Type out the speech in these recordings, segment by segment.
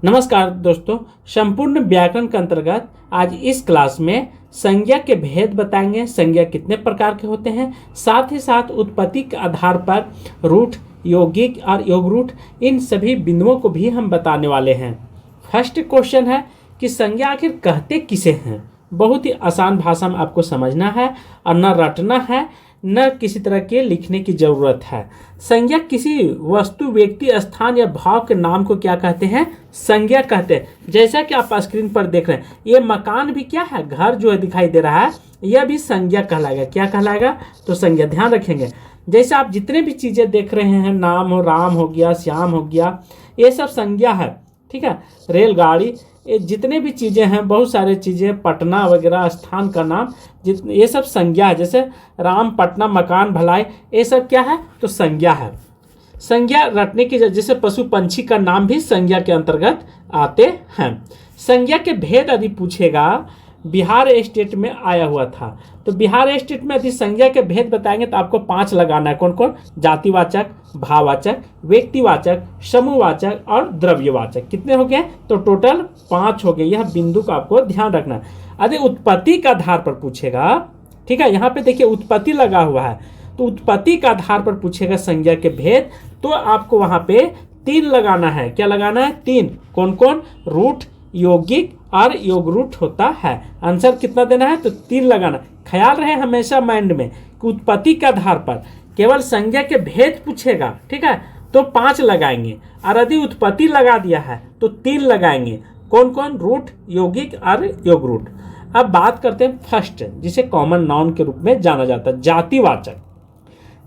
नमस्कार दोस्तों, संपूर्ण व्याकरण के अंतर्गत आज इस क्लास में संज्ञा के भेद बताएंगे। संज्ञा कितने प्रकार के होते हैं, साथ ही साथ उत्पत्ति के आधार पर रूट, यौगिक और योग रूट, इन सभी बिंदुओं को भी हम बताने वाले हैं। फर्स्ट क्वेश्चन है कि संज्ञा आखिर कहते किसे हैं। बहुत ही आसान भाषा में आपको समझना है और न रटना है, न किसी तरह के लिखने की जरूरत है। संज्ञा किसी वस्तु, व्यक्ति, स्थान या भाव के नाम को क्या कहते हैं? संज्ञा कहते हैं। जैसा कि आप स्क्रीन पर देख रहे हैं, ये मकान भी क्या है, घर जो है दिखाई दे रहा है, यह भी संज्ञा कहलाएगा। क्या कहलाएगा? तो संज्ञा। ध्यान रखेंगे, जैसे आप जितने भी चीजें देख रहे हैं, नाम हो, राम हो गया, श्याम हो गया, ये सब संज्ञा है। ठीक है, रेलगाड़ी, ये जितने भी चीज़ें हैं, बहुत सारे चीज़ें, पटना वगैरह, स्थान का नाम, ये सब संज्ञा है। जैसे राम, पटना, मकान, भलाई, ये सब क्या है? तो संज्ञा है। संज्ञा रटने की, जैसे पशु पंछी का नाम भी संज्ञा के अंतर्गत आते हैं। संज्ञा के भेद यदि पूछेगा, बिहार स्टेट में आया हुआ था, तो बिहार स्टेट में यदि संज्ञा के भेद बताएंगे तो आपको 5 लगाना है। कौन कौन? जातिवाचक, भाववाचक, व्यक्तिवाचक, समूहवाचक और द्रव्यवाचक। कितने हो गए? तो टोटल 5 हो गए। यह बिंदु का आपको ध्यान रखना है। यदि उत्पत्ति के आधार पर पूछेगा, ठीक है, यहाँ पे देखिए उत्पत्ति लगा हुआ है, तो उत्पत्ति के आधार पर पूछेगा संज्ञा के भेद, तो आपको वहां पे 3 लगाना है। क्या लगाना है? 3। कौन कौन? रूट, यौगिक और योग रूट होता है। आंसर कितना देना है? तो 3 लगाना। ख्याल रहे हमेशा माइंड में कि उत्पत्ति के आधार पर केवल संज्ञा के भेद पूछेगा, ठीक है, तो 5 लगाएंगे, और यदि उत्पत्ति लगा दिया है तो 3 लगाएंगे। कौन कौन? रूट, यौगिक और योग रूट। अब बात करते हैं फर्स्ट, जिसे कॉमन नाउन के रूप में जाना जाता है, जातिवाचक।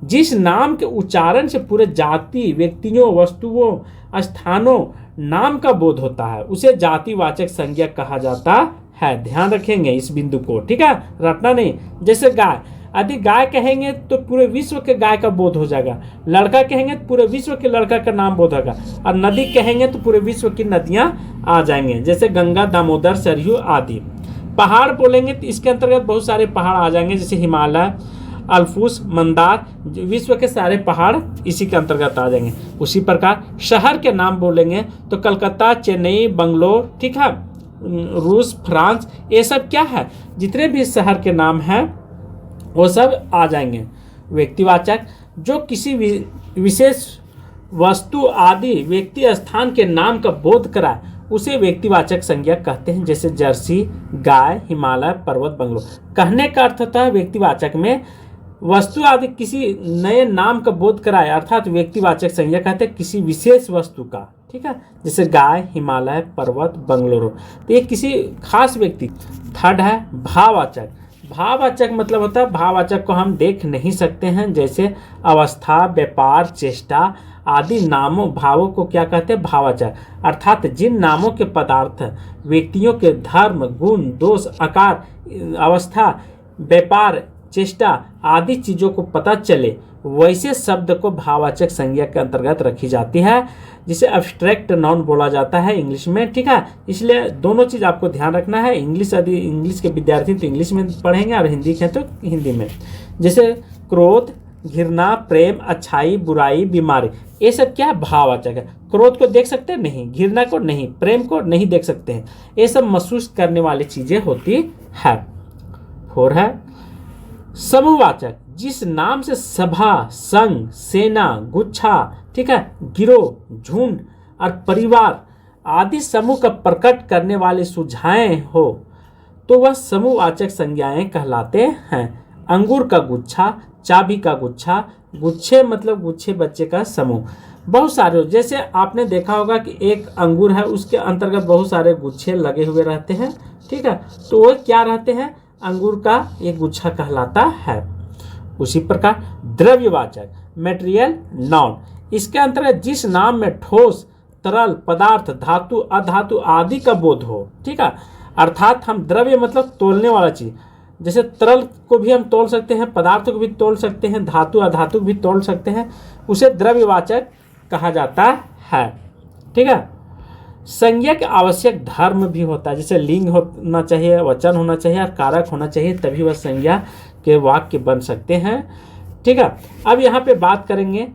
जिस नाम के उच्चारण से पूरे जाति, व्यक्तियों, वस्तुओं, स्थानों, नाम का बोध होता है, उसे जातिवाचक संज्ञा कहा जाता है। ध्यान रखेंगे इस बिंदु को, ठीक है, रटना नहीं। जैसे गाय, यदि गाय कहेंगे तो पूरे विश्व के गाय का बोध हो जाएगा। लड़का कहेंगे तो पूरे विश्व के लड़का का नाम बोध होगा, और नदी कहेंगे तो पूरे विश्व की नदियां आ जाएंगे, जैसे गंगा, दामोदर, सरयू आदि। पहाड़ बोलेंगे तो इसके अंतर्गत बहुत सारे पहाड़ आ जाएंगे, जैसे हिमालय, अल्फूस, मंदार, विश्व के सारे पहाड़ इसी के अंतर्गत आ जाएंगे। उसी प्रकार शहर के नाम बोलेंगे तो कलकत्ता, चेन्नई, बंगलोर, ठीक है, रूस, फ्रांस, ये सब क्या है, जितने भी शहर के नाम हैं वो सब आ जाएंगे। व्यक्तिवाचक, जो किसी विशेष वस्तु आदि, व्यक्ति, स्थान के नाम का बोध कराए, उसे व्यक्तिवाचक संज्ञा कहते हैं। जैसे जर्सी, गाय, हिमालय, पर्वत, बंगलोर। कहने का अर्थ होता है व्यक्तिवाचक में वस्तु आदि किसी नए नाम का बोध कराए, अर्थात व्यक्तिवाचक संज्ञा कहते हैं किसी विशेष वस्तु का, ठीक है, जैसे गाय, हिमालय, पर्वत, बंगलोर, तो ये किसी खास व्यक्ति। थर्ड है भाववाचक। भाववाचक मतलब होता है, भाववाचक को हम देख नहीं सकते हैं, जैसे अवस्था, व्यापार, चेष्टा आदि नामों, भावों को क्या कहते हैं? भाववाचक। अर्थात जिन नामों के पदार्थ, व्यक्तियों के धर्म, गुण, दोष, आकार, अवस्था, व्यापार, चेष्टा आदि चीज़ों को पता चले, वैसे शब्द को भाववाचक संज्ञा के अंतर्गत रखी जाती है, जिसे एब्स्ट्रैक्ट नाउन बोला जाता है इंग्लिश में, ठीक है। इसलिए दोनों चीज़ आपको ध्यान रखना है। यदि इंग्लिश के विद्यार्थी तो इंग्लिश में पढ़ेंगे, और हिंदी के तो हिंदी में। जैसे क्रोध, घृणा, प्रेम, अच्छाई, बुराई, बीमारी, ये सब क्या है? भाववाचक है। क्रोध को देख सकते हैं? नहीं। घृणा को नहीं। प्रेम को नहीं देख सकते हैं। ये सब महसूस करने वाली चीजें होती है। 4 है समूहवाचक। जिस नाम से सभा, संघ, सेना, गुच्छा, ठीक है, गिरोह, झुंड और परिवार आदि समूह का प्रकट करने वाले सुझाएं हो, तो वह समूहवाचक संज्ञाएं कहलाते हैं। अंगूर का गुच्छा, चाबी का गुच्छा, गुच्छे मतलब गुच्छे बच्चे का समूह। बहुत सारे, जैसे आपने देखा होगा कि एक अंगूर है, उसके अंतर्गत बहुत सारे गुच्छे लगे हुए रहते हैं, ठीक है, तो वो क्या रहते हैं? अंगूर का एक गुच्छा कहलाता है। उसी प्रकार द्रव्यवाचक, मटेरियल नाउन, इसके अंतर्गत जिस नाम में ठोस, तरल पदार्थ, धातु, अधातु आदि का बोध हो, ठीक है, अर्थात हम द्रव्य मतलब तोलने वाला चीज, जैसे तरल को भी हम तोल सकते हैं, पदार्थ को भी तोल सकते हैं, धातु अधातु को भी तोल सकते हैं, उसे द्रव्यवाचक कहा जाता है, ठीक है। संज्ञा के आवश्यक धर्म भी होता है, जैसे लिंग होना चाहिए, वचन होना चाहिए और कारक होना चाहिए, तभी वह संज्ञा के वाक्य बन सकते हैं, ठीक है। अब यहाँ पे बात करेंगे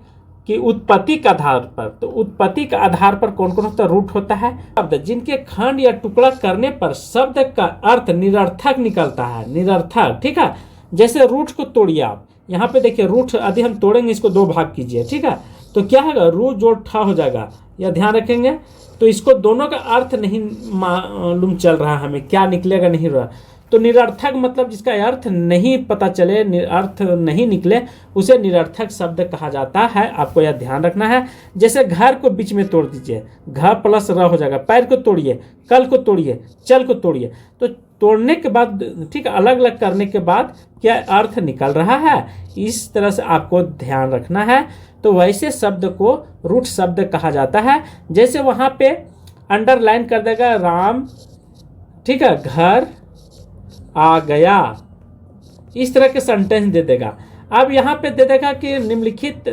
कि उत्पत्ति के आधार पर, तो उत्पत्ति के आधार पर कौन कौन होता है? रूट होता है। शब्द जिनके खंड या टुकड़ा करने पर शब्द का अर्थ निरर्थक निकलता है, निरर्थक, ठीक है। जैसे रूट को तोड़िए आप, यहाँ पे देखिए रूट यदि हम तोड़ेंगे इसको दो भाग कीजिए, ठीक है, तो क्या होगा? रू जोड़ ठा हो जाएगा, यह ध्यान रखेंगे। तो इसको दोनों का अर्थ नहीं मालूम चल रहा, हमें क्या निकलेगा नहीं रहा। तो निरर्थक मतलब जिसका अर्थ नहीं पता चले, अर्थ नहीं निकले, उसे निरर्थक शब्द कहा जाता है। आपको यह ध्यान रखना है। जैसे घर को बीच में तोड़ दीजिए, घ प्लस र हो जाएगा। पैर को तोड़िए, कल को तोड़िए, चल को तोड़िए, तो तोड़ने के बाद, ठीक, अलग अलग करने के बाद क्या अर्थ निकल रहा है, इस तरह से आपको ध्यान रखना है। तो वैसे शब्द को रूट शब्द कहा जाता है। जैसे वहाँ पे अंडरलाइन कर देगा राम, ठीक है, घर आ गया, इस तरह के सेंटेंस दे देगा। अब यहाँ पे दे देगा कि निम्नलिखित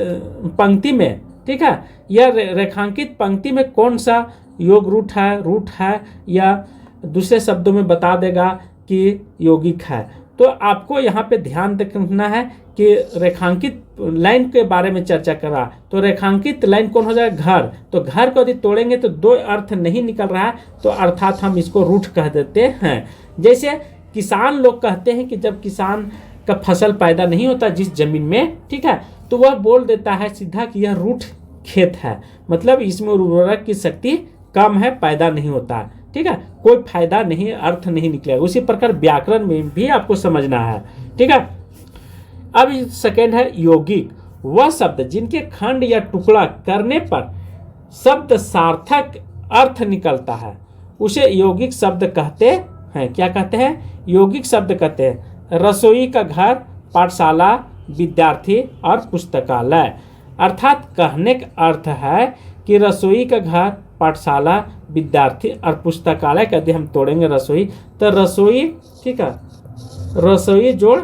पंक्ति में, ठीक है, यह रेखांकित पंक्ति में कौन सा योग रूट है, या दूसरे शब्दों में बता देगा कि यौगिक है। तो आपको यहाँ पे ध्यान रखना है कि रेखांकित लाइन के बारे में चर्चा करा, तो रेखांकित लाइन कौन हो जाएगा? घर। तो घर को यदि तोड़ेंगे तो दो अर्थ नहीं निकल रहा है, तो अर्थात हम इसको रूट कह देते हैं। जैसे किसान लोग कहते हैं कि जब किसान का फसल पैदा नहीं होता जिस जमीन में, ठीक है, तो वह बोल देता है सीधा कि यह रूट खेत है, मतलब इसमें उर्वरक की शक्ति कम है, पैदा नहीं होता है, ठीक है, कोई फायदा नहीं, अर्थ नहीं निकलेगा। उसी प्रकार व्याकरण में भी आपको समझना है, ठीक है। अब सेकेंड है यौगिक, वह शब्द जिनके खंड या टुकड़ा करने पर शब्द सार्थक अर्थ निकलता है, उसे यौगिक शब्द कहते हैं। क्या कहते हैं? यौगिक शब्द कहते हैं। रसोई का घर, पाठशाला, विद्यार्थी और पुस्तकालय। अर्थात कहने का अर्थ है कि रसोई का घर, पाठशाला, विद्यार्थी और पुस्तकालय का यदि हम तोड़ेंगे रसोई, तो रसोई, ठीक है, रसोई जोड़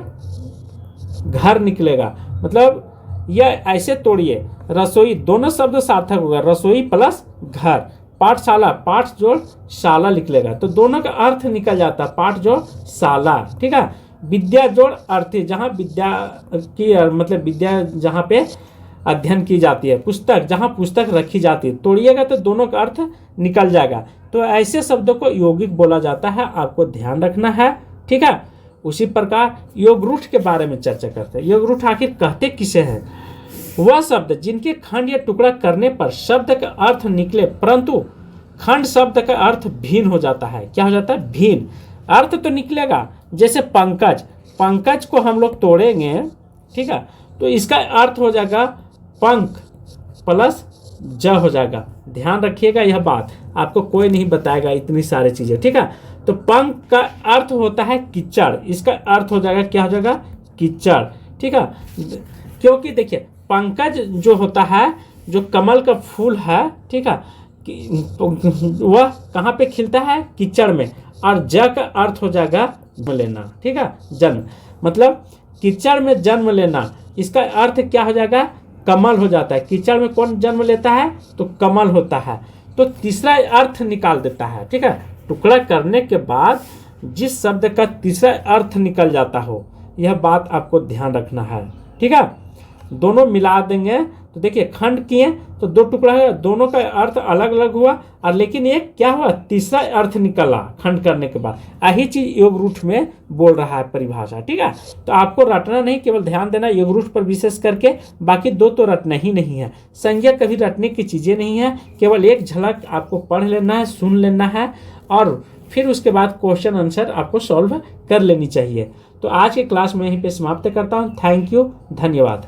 घर निकलेगा। मतलब यह ऐसे तोड़िए, रसोई दोनों शब्द सार्थक होगा, रसोई प्लस घर। पाठशाला, पाठ जोड़ शाला निकलेगा, तो दोनों का अर्थ निकल जाता, पाठ जोड़ शाला, ठीक है। विद्या जोड़ अर्थी, जहाँ विद्या की मतलब विद्या जहाँ पे अध्ययन की जाती है, पुस्तक जहाँ पुस्तक रखी जाती है, तोड़िएगा तो दोनों का अर्थ निकल जाएगा। तो ऐसे शब्दों को यौगिक बोला जाता है, आपको ध्यान रखना है, ठीक है। उसी प्रकार योगरूठ के बारे में चर्चा करते हैं। योगरूठ आखिर कहते किसे हैं? वह शब्द जिनके खंड या टुकड़ा करने पर शब्द का अर्थ निकले परंतु खंड शब्द का अर्थ भिन्न हो जाता है। क्या हो जाता है? भिन्न। अर्थ तो निकलेगा, जैसे पंकज, पंकज को हम लोग तोड़ेंगे, ठीक है, तो इसका अर्थ हो जाएगा पंख प्लस ज हो जाएगा। ध्यान रखिएगा, यह बात आपको कोई नहीं बताएगा इतनी सारी चीजें, ठीक है। तो पंख का अर्थ होता है कीचड़, इसका अर्थ हो जाएगा, क्या हो जाएगा? कीचड़, ठीक है। क्योंकि देखिए पंकज जो होता है, जो कमल का फूल है, ठीक है, वह कहाँ पे खिलता है? कीचड़ में। और ज का अर्थ हो जाएगा जन्म लेना, ठीक है, जन्म, मतलब कीचड़ में जन्म लेना, इसका अर्थ क्या हो जाएगा? कमल हो जाता है। कीचड़ में कौन जन्म लेता है? तो कमल होता है। तो तीसरा अर्थ निकाल देता है, ठीक है। टुकड़ा करने के बाद जिस शब्द का तीसरा अर्थ निकल जाता हो, यह बात आपको ध्यान रखना है, ठीक है। दोनों मिला देंगे तो देखिए खंड किए तो दो टुकड़ा है, दोनों का अर्थ अलग अलग हुआ, और लेकिन एक क्या हुआ? तीसरा अर्थ निकला खंड करने के बाद। यही चीज योग रूठ में बोल रहा है परिभाषा, ठीक है। तो आपको रटना नहीं, केवल ध्यान देना योग रूठ पर विशेष करके, बाकी दो तो रटना ही नहीं है। संज्ञा कभी रटने की चीजें नहीं है, केवल एक झलक आपको पढ़ लेना है, सुन लेना है, और फिर उसके बाद क्वेश्चन आंसर आपको सॉल्व कर लेनी चाहिए। तो आज की क्लास में यहीं पे समाप्त करता हूँ। थैंक यू, धन्यवाद।